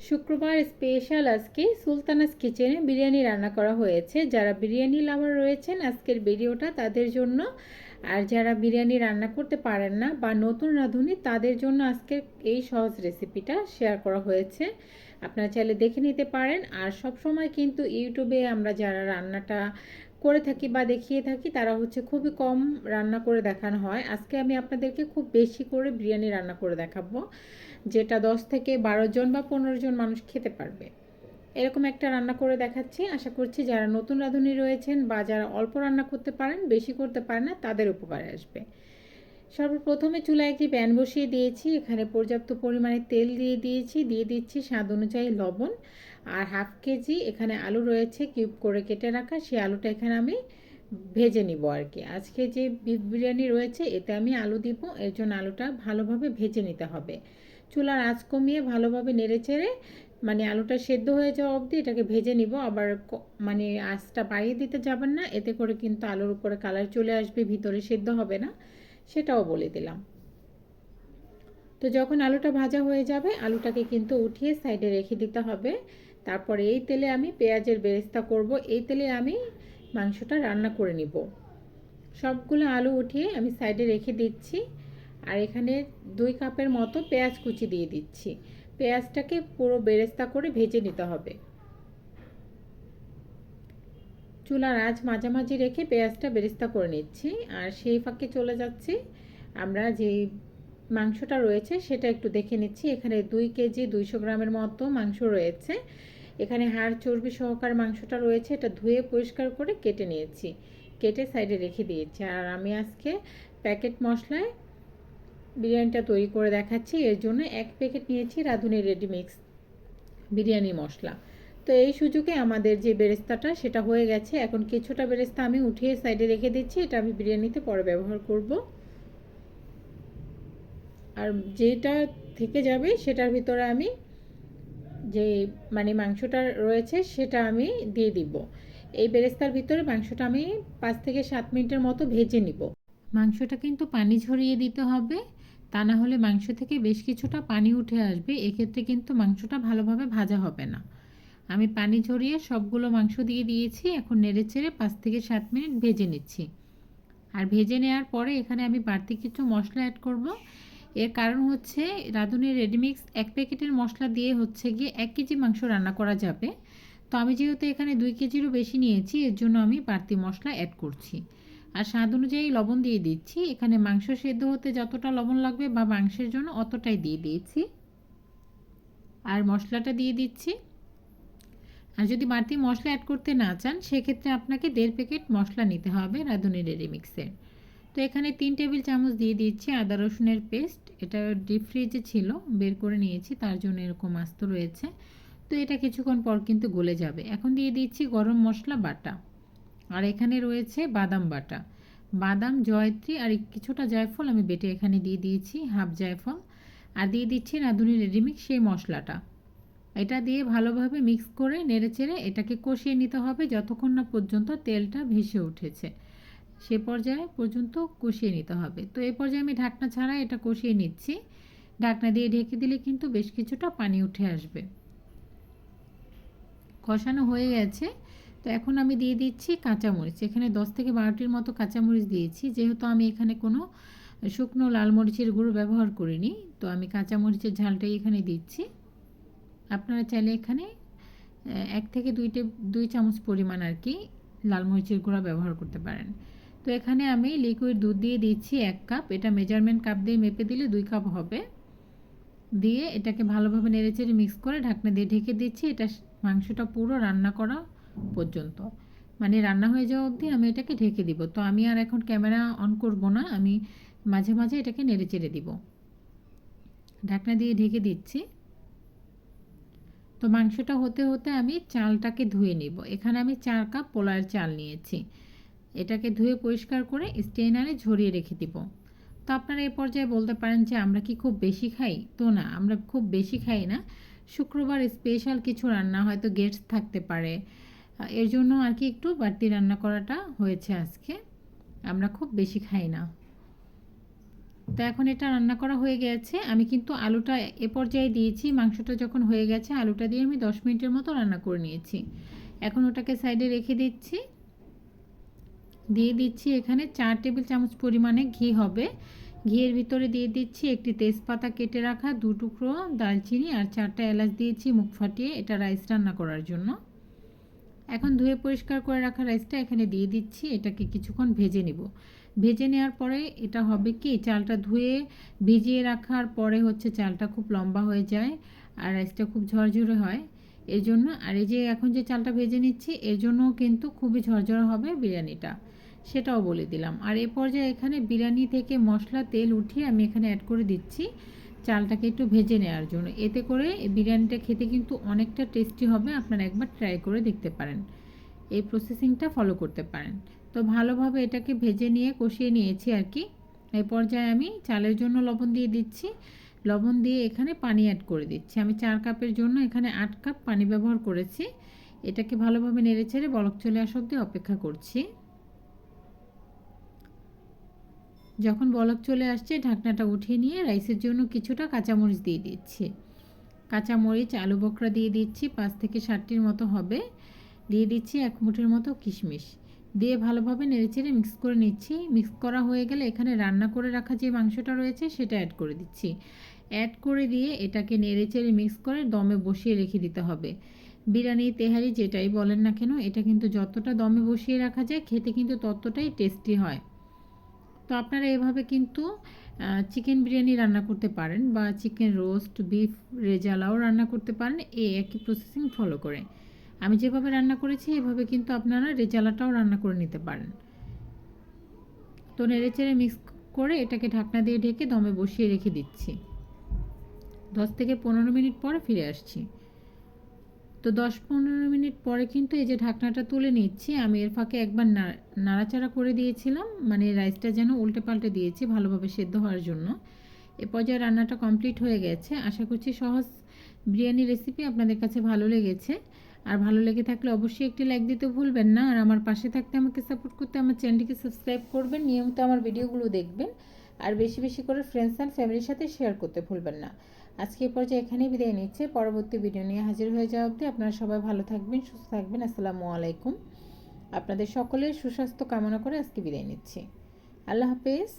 শুক্রবার স্পেশাল আজকে সুলতানাস কিচেনে বিরিয়ানি রান্না করা হয়েছে। যারা বিরিয়ানি লাভার রয়েছেন আজকের ভিডিওটা তাদের জন্য, আর যারা বিরিয়ানি রান্না করতে পারেন না বা নতুন রাঁধুনি তাদের জন্য আজকের এই সহজ রেসিপিটা শেয়ার করা হয়েছে। আপনারা চাইলে দেখে নিতে পারেন। আর সব সময় কিন্তু ইউটিউবে আমরা যারা রান্নাটা করে থাকি বা দেখিয়ে থাকি তারা হচ্ছে খুবই কম রান্না করে দেখানো হয়। আজকে আমি আপনাদেরকে খুব বেশি করে বিরিয়ানি রান্না করে দেখাবো, যেটা 10 থেকে 12 জন বা 15 জন মানুষ খেতে পারবে। এরকম একটা রান্না করে দেখাচ্ছি। আশা করছি যারা নতুন রাঁধুনি রয়েছেন বা যারা অল্প রান্না করতে পারেন, বেশি করতে পারেন না, তাদের উপকারে আসবে। সর্বপ্রথমে চুলায় একটি প্যান বসিয়ে দিয়েছি। এখানে পর্যাপ্ত পরিমাণে তেল দিয়ে দিচ্ছি স্বাদ অনুযায়ী লবণ। আর হাফ কেজি এখানে আলু রয়েছে কিউব করে কেটে রাখা, সেই আলুটা এখানে আমি ভেজে নিব আর কি। আজকে যে বিফ বিরিয়ানি রয়েছে এতে আমি আলু দিব, এর জন্য আলুটা ভালোভাবে ভেজে নিতে হবে। চুলার আঁচ কমিয়ে ভালোভাবে নেড়েচেড়ে আলুটা সেদ্ধ হয়ে যাওয়া অবধি এটাকে ভেজে নিব। আবার আঁচটা বাড়িয়ে দিতে যাবেন না, এতে করে কিন্তু আলুর উপরে কালার চলে আসবে, ভিতরে সেদ্ধ হবে না, সেটাও বলে দিলাম। তো যখন আলুটা ভাজা হয়ে যাবে আলুটাকে কিন্তু উঠিয়ে সাইডে রেখে দিতে হবে। তারপরে এই তেলে আমি পেঁয়াজের বেরেস্তা করব, এই তেলে আমি মাংসটা রান্না করে নিব। সবগুলো আলু উঠিয়ে আমি সাইডে রেখে দিচ্ছি। আর এখানে 2 কাপের মতো পেঁয়াজ কুচি দিয়ে দিচ্ছি। পেঁয়াজটাকে পুরো বেরেস্তা করে ভেজে নিতে হবে। চুলার আঁচ মাঝামাঝি রেখে পেঁয়াজটা বেরেস্তা করে নিচ্ছি। আর সেই ফাঁকে চলে যাচ্ছি আমরা যেই মাংসটা রয়েছে সেটা একটু দেখে নিচ্ছি। এখানে 2 কেজি 200 গ্রামের মতো মাংস রয়েছে। এখানে হাড় চর্বি সহকার মাংসটা রয়েছে, এটা ধুয়ে পরিষ্কার করে কেটে নিয়েছি, কেটে সাইডে রেখে দিয়েছি। আর আমি আজকে প্যাকেট মশলায় বিরিয়ানিটা তৈরি করে দেখাচ্ছি। এর জন্য 1 প্যাকেট নিয়েছি রাঁধুনি রেডিমিক্স বিরিয়ানি মশলা। তো এই সুযোগে আমাদের যে বেরেস্তাটা সেটা হয়ে গেছে। এখন কিছুটা বেরেস্তা আমি উঠিয়ে সাইডে রেখে দিচ্ছি, এটা আমি বিরিয়ানিতে পরে ব্যবহার করব। আর যেটা থেকে যাবে সেটার ভিতরে আমি যে মাংসটা রয়েছে সেটা আমি দিয়ে দিব। এই বেরেস্তার ভিতরে মাংসটা আমি 5 থেকে 7 মিনিটের মতো ভেজে নিব। মাংসটা কিন্তু পানি ঝরিয়ে দিতে হবে, তা না হলে মাংস থেকে বেশ কিছুটা পানি উঠে আসবে, এক্ষেত্রে কিন্তু মাংসটা ভালোভাবে ভাজা হবে না। আমি পানি ঝরিয়ে সবগুলো মাংস দিয়ে দিয়েছি। এখন নেড়েচেড়ে 5 থেকে 7 মিনিট ভেজে নিচ্ছি। আর ভেজে নেওয়ার পরে এখানে আমি বাড়তি কিছু মশলা অ্যাড করব। এর কারণ হচ্ছে রাঁধুনি রেডিমিক্স 1 প্যাকেটের মশলা দিয়ে হচ্ছে গিয়ে 1 কেজি মাংস রান্না করা যাবে। তো আমি যেহেতু এখানে 2 কেজিরও বেশি নিয়েছি, এর জন্য আমি বাড়তি মশলা অ্যাড করছি। আর স্বাদ অনুযায়ী লবণ দিয়ে দিচ্ছি। এখানে মাংস সেদ্ধ হতে যতটা লবণ লাগবে বা মাংসের জন্য অতটাই দিয়ে দিয়েছি। আর মশলাটা দিয়ে দিচ্ছি। আর যদি বাড়তি মশলা অ্যাড করতে না চান সেক্ষেত্রে আপনাকে 1.5 প্যাকেট মশলা নিতে হবে রাঁধুনি রেডিমিক্সের। তো এখানে 3 টেবিল চামচ দিয়ে দিচ্ছি আদা রসুনের পেস্ট। এটা ডিপ ফ্রিজে ছিল, বের করে নিয়েছি, তার জন্য এরকম আস্ত রয়েছে। তো এটা কিছুক্ষণ পর কিন্তু গলে যাবে। এখন দিয়ে দিচ্ছি গরম মশলা বাটা। আর এখানে রয়েছে বাদাম বাটা, বাদাম, জয়ত্রী আর কিছুটা জায়ফল আমি বেটে এখানে দিয়ে দিয়েছি, হাফ জায়ফল। আর দিয়ে দিচ্ছি রাঁধুনি রেডিমিক্স সেই মশলাটা। এটা দিয়ে ভালোভাবে মিক্স করে নেড়েচেড়ে এটাকে কষিয়ে নিতে হবে যতক্ষণ না পর্যন্ত তেলটা ভেসে উঠেছে, সে পর্যায়ে পর্যন্ত কষিয়ে নিতে হবে। তো এই পর্যায়ে আমি ঢাকনা ছাড়া এটা কষিয়ে নিচ্ছি। ঢাকনা দিয়ে ঢেকে দিলে কিন্তু বেশ কিছুটা পানি উঠে আসবে। কষানো হয়ে গেছে। তো এখন আমি দিয়ে দিচ্ছি কাঁচামরিচ। এখানে 10 থেকে 12টির মতো কাঁচামরিচ দিয়েছি। যেহেতু আমি এখানে কোনো শুকনো লাল মরিচের গুঁড়ো ব্যবহার করিনি, তো আমি কাঁচামরিচের ঝালটাই এখানে দিচ্ছি। আপনারা চাইলে এখানে 1 থেকে 2 চামচ পরিমাণ আর কি লাল মরিচের গুঁড়া ব্যবহার করতে পারেন। তো এখানে আমি লিকুইড দুধ দিয়ে দিচ্ছি 1 কাপ। এটা মেজারমেন্ট কাপ দিয়ে মেপে দিলে 2 কাপ হবে। দিয়ে এটাকে ভালোভাবে নেড়েচেড়ে মিক্স করে ঢাকনা দিয়ে ঢেকে দিচ্ছি। এটা মাংসটা পুরো রান্না করা পর্যন্ত, রান্না হয়ে যাওয়া অবধি আমি এটাকে ঢেকে দিব। তো আমি আর এখন ক্যামেরা অন করব না, আমি মাঝে মাঝে এটাকে নেড়েচেড়ে দিব। ঢাকনা দিয়ে ঢেকে দিচ্ছি। তো মাংসটা হতে হতে আমি চালটাকে ধুয়ে নিব। এখানে আমি 4 কাপ পোলার চাল নিয়েছি। এটাকে ধুয়ে পরিষ্কার করে স্ট্রেনারে ঝরিয়ে রেখে দিব। তো আপনারা এই পর্যায়ে বলতে পারেন যে আমরা কি খুব বেশি খাই? তো না, আমরা খুব বেশি খাই না। শুক্রবার স্পেশাল কিছু রান্না, হয়তো গেস্ট থাকতে পারে, এর জন্য আর কি একটু বাড়তি রান্না করাটা হয়েছে আজকে। আমরা খুব বেশি খাই না। তো এখন এটা রান্না করা হয়ে গেছে। আমি কিন্তু আলুটা এ পর্যায়ে দিয়েছি। মাংসটা যখন হয়ে গেছে আলুটা দিয়ে আমি 10 মিনিটের মতো রান্না করে নিয়েছি। এখন ওটাকে সাইডে রেখে দিচ্ছি। দিয়ে দিচ্ছি এখানে 4 টেবিল চামচ পরিমাণে ঘি হবে। ঘিয়ের ভিতরে দিয়ে দিচ্ছি একটি তেজপাতা কেটে রাখা, 2 টুকরো দারচিনি আর 4টা এলাচ দিয়েছি মুখ ফাটিয়ে, এটা রাইস রান্না করার জন্য। এখন ধুয়ে পরিষ্কার করে রাখা রাইসটা এখানে দিয়ে দিচ্ছি। এটাকে কিছুক্ষণ ভেজে নিব। ভেজে নেওয়ার পরে এটা হবে কি, চালটা ধুয়ে ভিজিয়ে রাখার পরে হচ্ছে চালটা খুব লম্বা হয়ে যায় আর রাইসটা খুব ঝরঝরে হয় এর জন্য। আর এই যে এখন যে চালটা ভেজে নিচ্ছি এর জন্য কিন্তু খুবই ঝরঝরে হবে বিরিয়ানিটা, সেটাও বলে দিলাম। আর এ পর্যায়ে এখানে বিরিয়ানি থেকে মশলা তেল উঠিয়ে আমি এখানে অ্যাড করে দিচ্ছি চালটাকে একটু ভেজে নেওয়ার জন্য। এতে করে বিরিয়ানিটা খেতে কিন্তু অনেকটা টেস্টি হবে। আপনারা একবার ট্রাই করে দেখতে পারেন, এই প্রসেসিংটা ফলো করতে পারেন। তো ভালোভাবে এটাকে ভেজে নিয়ে কষিয়ে নিয়েছি আর কি। এই পর্যায়ে আমি চালের জন্য লবণ দিয়ে দিচ্ছি। লবণ দিয়ে এখানে পানি অ্যাড করে দিচ্ছি। আমি 4 কাপের জন্য এখানে 8 কাপ পানি ব্যবহার করেছি। এটাকে ভালোভাবে নেড়েচেড়ে বলক চলে আসা অবধি অপেক্ষা করছি। যখন বলক চলে আসছে ঢাকনাটা উঠিয়ে নিয়ে রাইসের জন্য কিছুটা কাঁচামরিচ দিয়ে দিচ্ছি। কাঁচামরিচ, আলু বকরা দিয়ে দিচ্ছি 5 থেকে 7টির মতো হবে। দিয়ে দিচ্ছি 1 মুঠের মতো কিশমিশ। দিয়ে ভালোভাবে নেড়েচেড়ে মিক্স করে নিচ্ছি। মিক্স করা হয়ে গেলে এখানে রান্না করে রাখা যে মাংসটা রয়েছে সেটা অ্যাড করে দিচ্ছি। অ্যাড করে দিয়ে এটাকে নেড়েচেড়ে মিক্স করে দমে বসিয়ে রেখে দিতে হবে। বিরিয়ানি, তেহারি যেটাই বলেন না কেন, এটা কিন্তু যতটা দমে বসিয়ে রাখা যায় খেতে কিন্তু ততটাই টেস্টি হয়। তো আপনারা এভাবে কিন্তু চিকেন বিরিয়ানি রান্না করতে পারেন বা চিকেন রোস্ট, বিফ রেজালাও রান্না করতে পারেন এই একই প্রসেসিং ফলো করে। আমি যেভাবে রান্না করেছি এভাবে কিন্তু আপনারা রেজালাটাও রান্না করে নিতে পারেন। তো নেড়েচেড়ে মিক্স করে এটাকে ঢাকনা দিয়ে ঢেকে দমে বসিয়ে রেখে দিচ্ছি। 10 থেকে 15 মিনিট পরে ফিরে আসছি। তো 10-15 মিনিট পরে কিন্তু এই যে ঢাকনাটা তুলে নিচ্ছি। আমি এর ফাঁকে একবার নাড়াচাড়া করে দিয়েছিলাম, মানে রাইসটা যেন উল্টে পাল্টে দিয়েছি ভালোভাবে সেদ্ধ হওয়ার জন্য। এ পর্যায়ে রান্নাটা কমপ্লিট হয়ে গেছে। আশা করছি সহজ বিরিয়ানি রেসিপি আপনাদের কাছে ভালো লেগেছে। আর ভালো লেগে থাকলে অবশ্যই একটি লাইক দিতে ভুলবেন না। আর আমার পাশে থাকতে, আমাকে সাপোর্ট করতে আমার চ্যানেলটিকে সাবস্ক্রাইব করবেন, নিয়মিত আমার ভিডিওগুলো দেখবেন আর বেশি বেশি করে ফ্রেন্ডস অ্যান্ড ফ্যামিলির সাথে শেয়ার করতে ভুলবেন না। আজকে এই পর্যায়ে এখানেই বিদায় নিচ্ছে। পরবর্তী ভিডিও নিয়ে হাজির হয়ে যাওয়া অবধি আপনারা সবাই ভালো থাকবেন, সুস্থ থাকবেন। আসসালামু আলাইকুম। আপনাদের সকলের সুস্বাস্থ্য কামনা করে আজকে বিদায় নিচ্ছি। আল্লাহ হাফেজ।